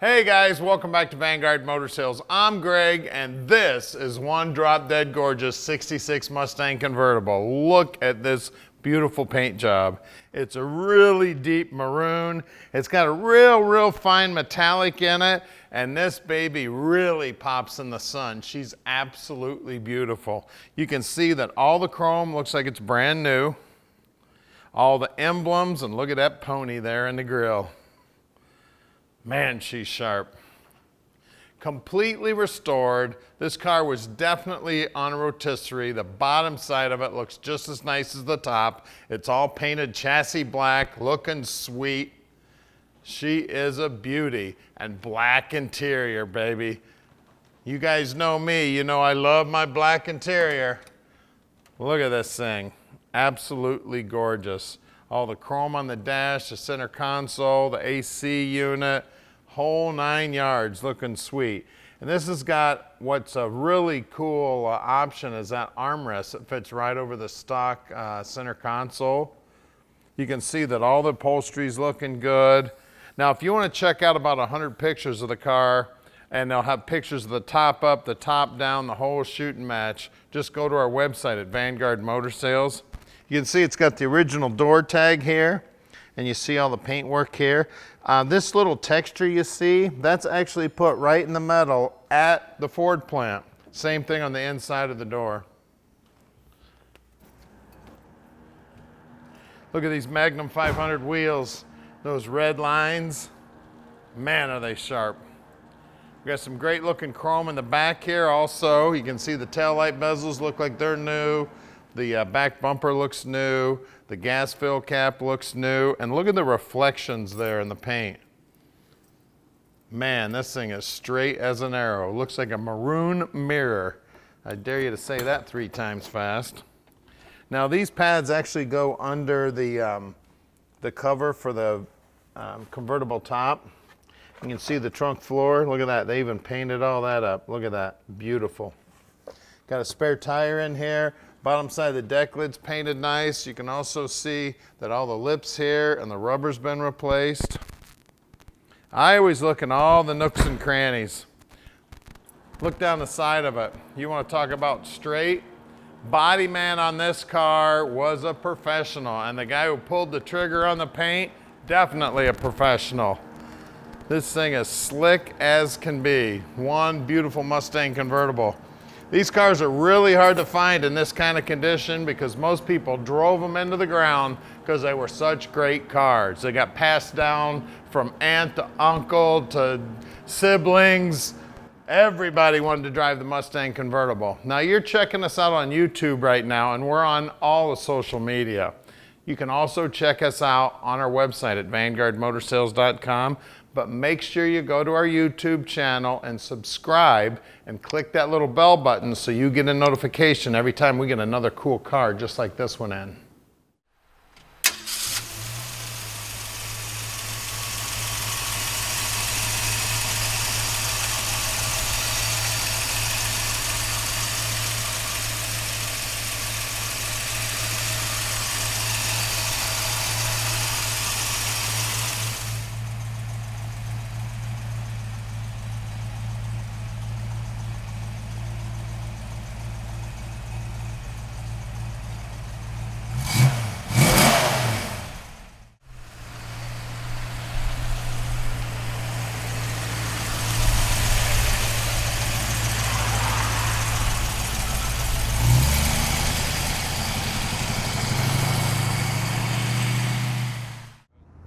Hey guys, welcome back to Vanguard Motor Sales. I'm Greg, and this is one drop dead gorgeous 66 Mustang Convertible. Look at this beautiful paint job. It's a really deep maroon. It's got a real fine metallic in it, and this baby really pops in the sun. She's absolutely beautiful. You can see that all the chrome looks like it's brand new. All the emblems, and look at that pony there in the grill. Man, she's sharp. Completely restored. This car was definitely on a rotisserie. The bottom side of it looks just as nice as the top. It's all painted chassis black, looking sweet. She is a beauty. And black interior, baby. You guys know me. You know I love my black interior. Look at this thing. Absolutely gorgeous. All the chrome on the dash, the center console, the AC unit, whole 9 yards, looking sweet. And this has got what's a really cool option is that armrest that fits right over the stock center console. You can see that all the upholstery's looking good. Now, if you want to check out about 100 pictures of the car, and they'll have pictures of the top up, the top down, the whole shooting match, just go to our website at Vanguard Motor Sales. You can see it's got the original door tag here, and you see all the paint work here. This little texture you see, that's actually put right in the metal at the Ford plant. Same thing on the inside of the door. Look at these Magnum 500 wheels. Those red lines, man, are they sharp. We got some great looking chrome in the back here also. You can see the taillight bezels look like they're new. The back bumper looks new. The gas fill cap looks new. And look at the reflections there in the paint. Man, this thing is straight as an arrow. Looks like a maroon mirror. I dare you to say that 3 times fast. Now these pads actually go under the cover for the convertible top. You can see the trunk floor. Look at that. They even painted all that up. Look at that. Beautiful. Got a spare tire in here. Bottom side of the deck lid's painted nice. You can also see that all the lips here and the rubber's been replaced. I always look in all the nooks and crannies. Look down the side of it. You want to talk about straight? Body man on this car was a professional, and the guy who pulled the trigger on the paint, definitely a professional. This thing is slick as can be. One beautiful Mustang Convertible. These cars are really hard to find in this kind of condition because most people drove them into the ground because they were such great cars. They got passed down from aunt to uncle to siblings. Everybody wanted to drive the Mustang Convertible. Now you're checking us out on YouTube right now, and we're on all the social media. You can also check us out on our website at vanguardmotorsales.com. But make sure you go to our YouTube channel and subscribe and click that little bell button so you get a notification every time we get another cool car just like this one in.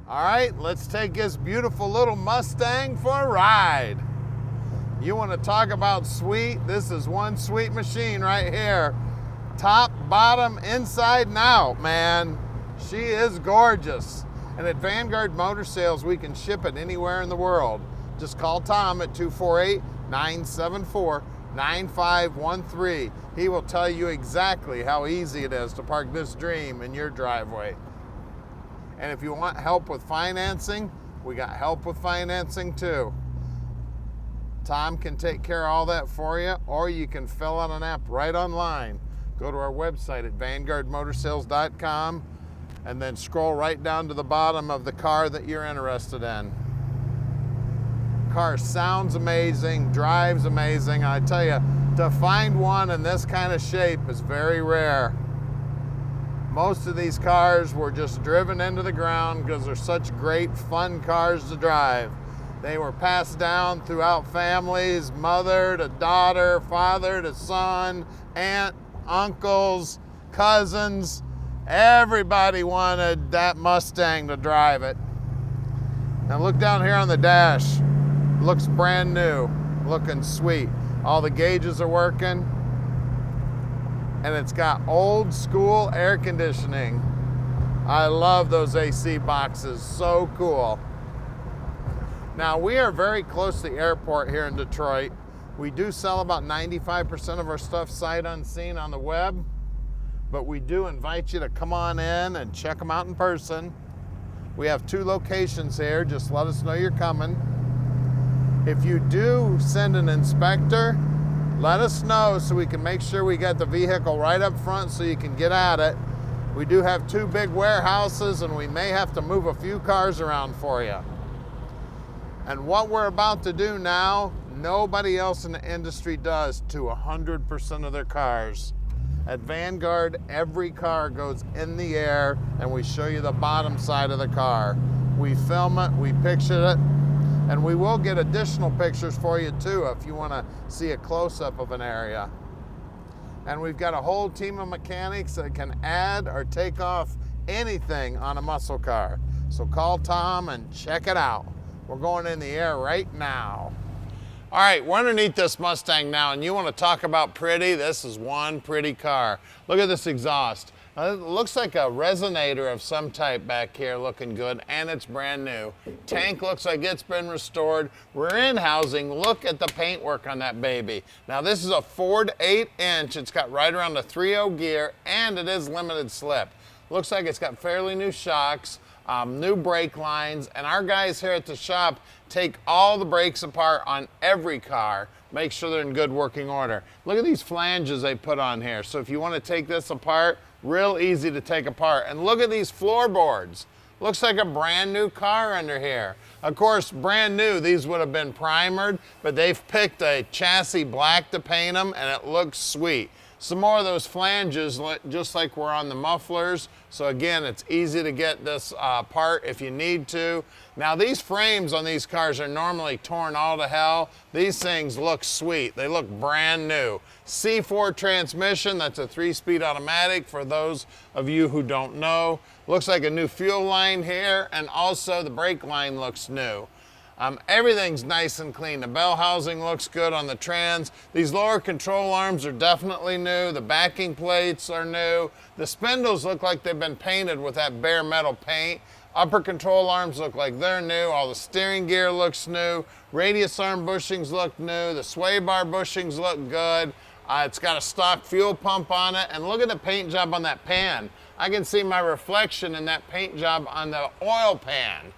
All right, let's take this beautiful little Mustang for a ride. You want to talk about sweet? This is one sweet machine right here. Top, bottom, inside and out, man. She is gorgeous. And at Vanguard Motor Sales, we can ship it anywhere in the world. Just call Tom at 248-974-9513. He will tell you exactly how easy it is to park this dream in your driveway. And if you want help with financing, we got help with financing too. Tom can take care of all that for you, or you can fill out an app right online. Go to our website at vanguardmotorsales.com and then scroll right down to the bottom of the car that you're interested in. Car sounds amazing, drives amazing. I tell you, to find one in this kind of shape is very rare. Most of these cars were just driven into the ground because they're such great, fun cars to drive. They were passed down throughout families, mother to daughter, father to son, aunt, uncles, cousins. Everybody wanted that Mustang to drive it. Now look down here on the dash. Looks brand new, looking sweet. All the gauges are working. And it's got old school air conditioning. I love those AC boxes, so cool. Now we are very close to the airport here in Detroit. We do sell about 95% of our stuff sight unseen on the web, but we do invite you to come on in and check them out in person. We have 2 locations here, just let us know you're coming. If you do send an inspector, let us know so we can make sure we get the vehicle right up front so you can get at it. We do have 2 big warehouses and we may have to move a few cars around for you. And what we're about to do now, nobody else in the industry does to 100% of their cars. At Vanguard, every car goes in the air and we show you the bottom side of the car. We film it, we picture it, and we will get additional pictures for you too if you want to see a close-up of an area. And we've got a whole team of mechanics that can add or take off anything on a muscle car. So call Tom and check it out. We're going in the air right now. All right, we're underneath this Mustang now, and you want to talk about pretty? This is one pretty car. Look at this exhaust. Now, it looks like a resonator of some type back here, looking good, and it's brand new. Tank looks like it's been restored. Rear end housing, look at the paintwork on that baby. Now, this is a Ford 8-inch. It's got right around the 3.0 gear, and it is limited slip. Looks like it's got fairly new shocks. New brake lines, and our guys here at the shop take all the brakes apart on every car, make sure they're in good working order. Look at these flanges they put on here. So if you want to take this apart, real easy to take apart. And look at these floorboards. Looks like a brand new car under here. Of course, brand new, these would have been primered, but they've picked a chassis black to paint them, and it looks sweet. Some more of those flanges, just like we're on the mufflers. So again, it's easy to get this apart if you need to. Now these frames on these cars are normally torn all to hell. These things look sweet. They look brand new. C4 transmission, that's a 3-speed automatic for those of you who don't know. Looks like a new fuel line here, and also the brake line looks new. Everything's nice and clean. The bell housing looks good on the trans. These lower control arms are definitely new. The backing plates are new. The spindles look like they've been painted with that bare metal paint. Upper control arms look like they're new. All the steering gear looks new. Radius arm bushings look new. The sway bar bushings look good. It's got a stock fuel pump on it. And look at the paint job on that pan. I can see my reflection in that paint job on the oil pan.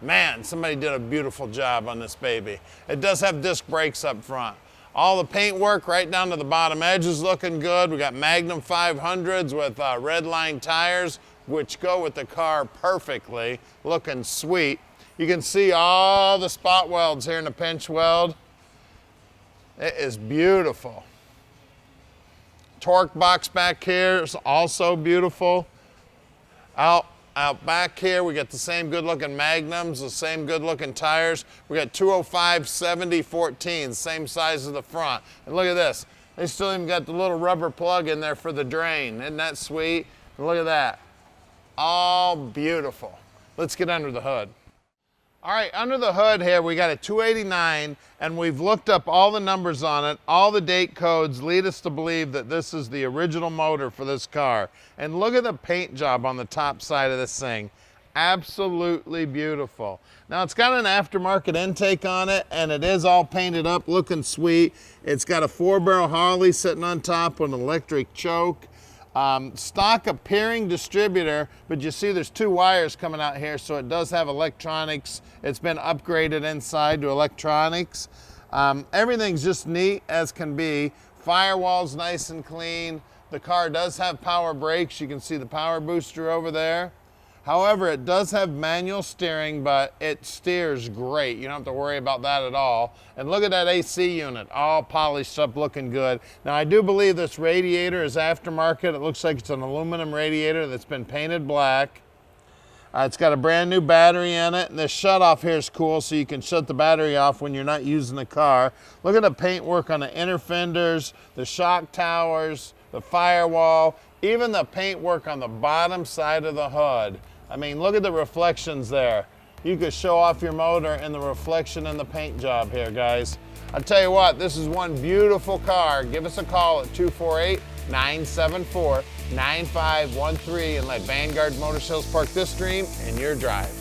Man, somebody did a beautiful job on this baby. It does have disc brakes up front. All the paint work right down to the bottom edge is looking good. We got Magnum 500s with Redline Tires, which go with the car perfectly, looking sweet. You can see all the spot welds here in the pinch weld. It is beautiful. Torque box back here is also beautiful. Out back here, we got the same good looking Magnums, the same good looking tires. We got 205 70/14, same size as the front. And look at this. They still even got the little rubber plug in there for the drain. Isn't that sweet? And look at that. All beautiful. Let's get under the hood. All right, under the hood here, we got a 289, and we've looked up all the numbers on it. All the date codes lead us to believe that this is the original motor for this car. And look at the paint job on the top side of this thing. Absolutely beautiful. Now, it's got an aftermarket intake on it, and it is all painted up, looking sweet. It's got a 4-barrel Harley sitting on top with an electric choke. Stock appearing distributor, but you see there's 2 wires coming out here, so it does have electronics. It's been upgraded inside to electronics. Everything's just neat as can be. Firewall's nice and clean. The car does have power brakes. You can see the power booster over there. However, it does have manual steering, but it steers great. You don't have to worry about that at all. And look at that AC unit, all polished up, looking good. Now, I do believe this radiator is aftermarket. It looks like it's an aluminum radiator that's been painted black. It's got a brand new battery in it, and this shutoff here is cool, so you can shut the battery off when you're not using the car. Look at the paint work on the inner fenders, the shock towers, the firewall, even the paint work on the bottom side of the hood. I mean, look at the reflections there. You could show off your motor and the reflection in the paint job here, guys. I'll tell you what, this is one beautiful car. Give us a call at 248-974-9513 and let Vanguard Motor Sales park this dream in your drive.